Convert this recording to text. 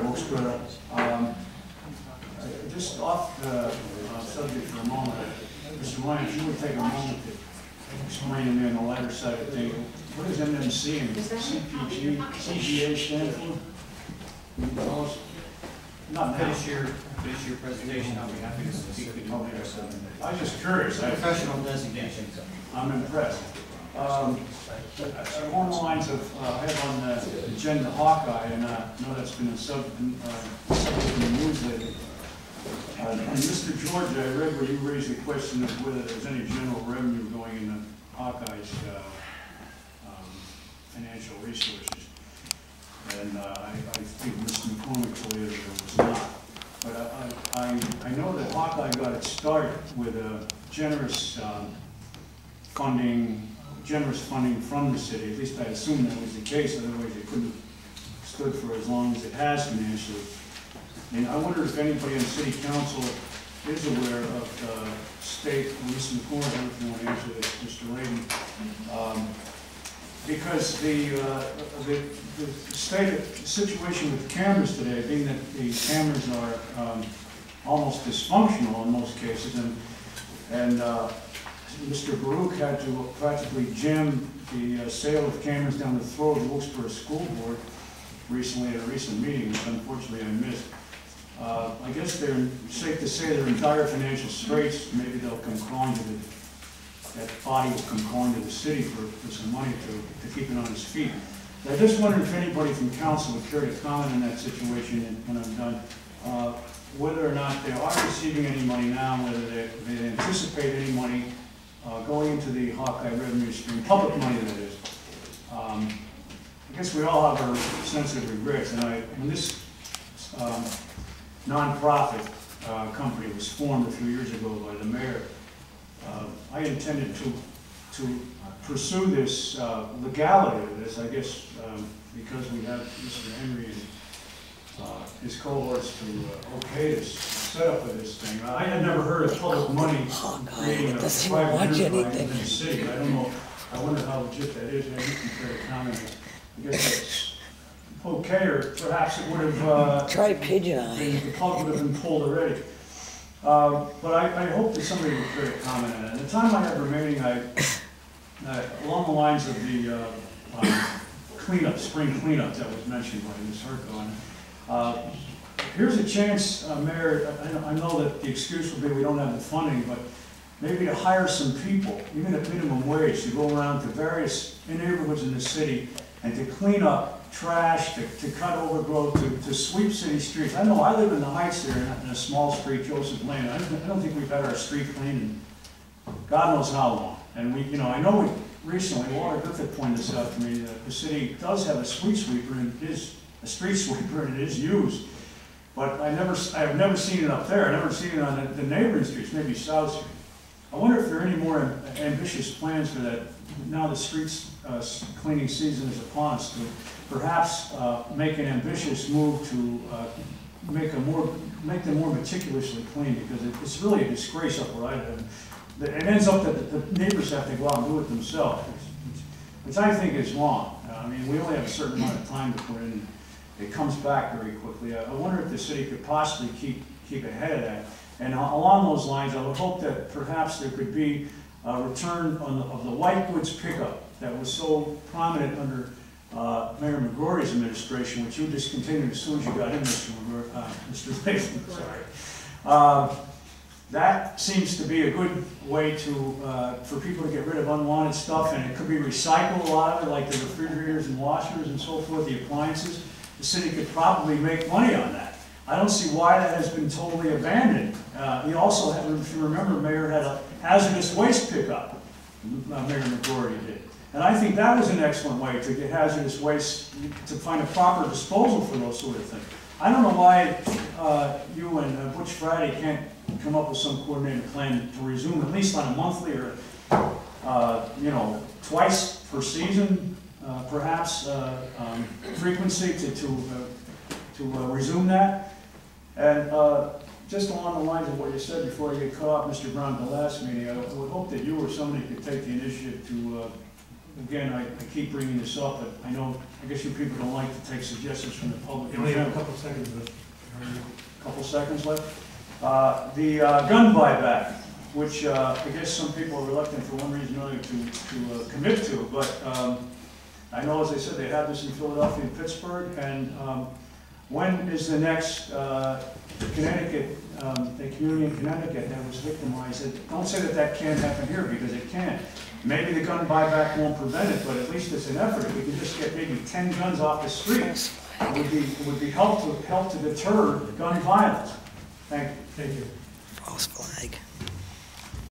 Wilkes-Barre. Just off the subject for a moment, Mr. Ryan, if you would take a moment to explain to me on the lighter side of things, what does MMC and CPG, CGA stand for? Not finish your presentation. I'll be happy to speak with you. Okay. I was just curious. Professional designations. I'm impressed. Along the lines of, I have on the agenda Hawkeye, and I know that's been a subject in the news lately. And Mr. George, I read where you raised the question of whether there's any general revenue going in Hawkeye's financial resources. And I think Mr. McCormick told you that there was not. But I know that Hawkeye got it started with a generous funding from the city. At least I assume that was the case, otherwise it couldn't have stood for as long as it has financially. And I wonder if anybody on city council is aware of the state, Mr. McCormick, if you want to answer this, Mr. Layden, because the situation with cameras today, being that the cameras are almost dysfunctional in most cases, and Mr. Baruch had to practically jam the sale of cameras down the throat of the Wilkes-Barre School Board recently at a recent meeting, which unfortunately I missed. I guess they're safe to say they're in dire financial straits. Maybe they'll come calling to that body will come calling to the city for some money to keep it on its feet. I just wondered if anybody from council would care to comment on that situation, and when I'm done, whether or not they are receiving any money now, whether they anticipate any money going into the Hawkeye revenue stream, public money that is. I guess we all have our sense of regrets, and when this nonprofit company was formed a few years ago by the mayor, I intended to pursue this legality of this, I guess, because we have Mr. Henry and his cohorts to okay this setup of this thing. I had never heard of public money creating a private enterprise in the city. I don't know. I wonder how legit that is. Maybe you can create a comment. I guess that's okay, or perhaps it would have try pigeon eye. The plug would have been pulled already. But I hope that somebody would create a comment on it. And the time I have remaining, along the lines of the cleanup, spring cleanup that was mentioned by Ms. Herco. Here's a chance, Mayor, I know that the excuse will be we don't have the funding, but maybe to hire some people, even at minimum wage, to go around to various neighborhoods in the city and to clean up trash, to cut overgrowth, to sweep city streets. I know I live in the Heights here in a small street, Joseph Lane. I don't think we've had our street cleaned in God knows how long. And I know recently, Walter Griffith pointed this out to me, that the city does have a street sweeper, and it is a street sweeper, and it is used. But I've never seen it up there. I've never seen it on the neighboring streets, maybe South Street. I wonder if there are any more ambitious plans for that. Now the streets cleaning season is upon us, to perhaps make an ambitious move to make them more meticulously clean, because it's really a disgrace up where I live. It ends up that the neighbors have to go out and do it themselves, which I think is wrong. I mean, we only have a certain amount of time to put in. It comes back very quickly. I wonder if the city could possibly keep ahead of that. And along those lines, I would hope that perhaps there could be a return of the white goods pickup that was so prominent under Mayor McGrory's administration, which you discontinued as soon as you got in, Mr. Latham. Sorry. That seems to be a good way for people to get rid of unwanted stuff, and it could be recycled, a lot of it, like the refrigerators and washers and so forth, the appliances. The city could probably make money on that. I don't see why that has been totally abandoned. He also had, if you remember, Mayor had a hazardous waste pickup. Mayor McGrory did. And I think that was an excellent way to get hazardous waste, to find a proper disposal for those sort of things. I don't know why you and Butch Friday can't come up with some coordinated plan to resume, at least on a monthly or, twice per season, perhaps, frequency to resume that. And just along the lines of what you said before I get cut off, Mr. Brown, the last meeting, I would hope that you or somebody could take the initiative to again, I keep bringing this up, but I know, I guess you people don't like to take suggestions from the public. You only have a couple seconds left. Couple seconds left. The gun buyback, which I guess some people are reluctant for one reason or another to commit to, but I know, as I said, they have this in Philadelphia and Pittsburgh, and when is the next Connecticut, the community in Connecticut that was victimized? Don't say that that can't happen here, because it can. Maybe the gun buyback won't prevent it, but at least it's an effort. If we could just get maybe 10 guns off the streets, it would be help to deter gun violence. Thank you. Thank you. False flag.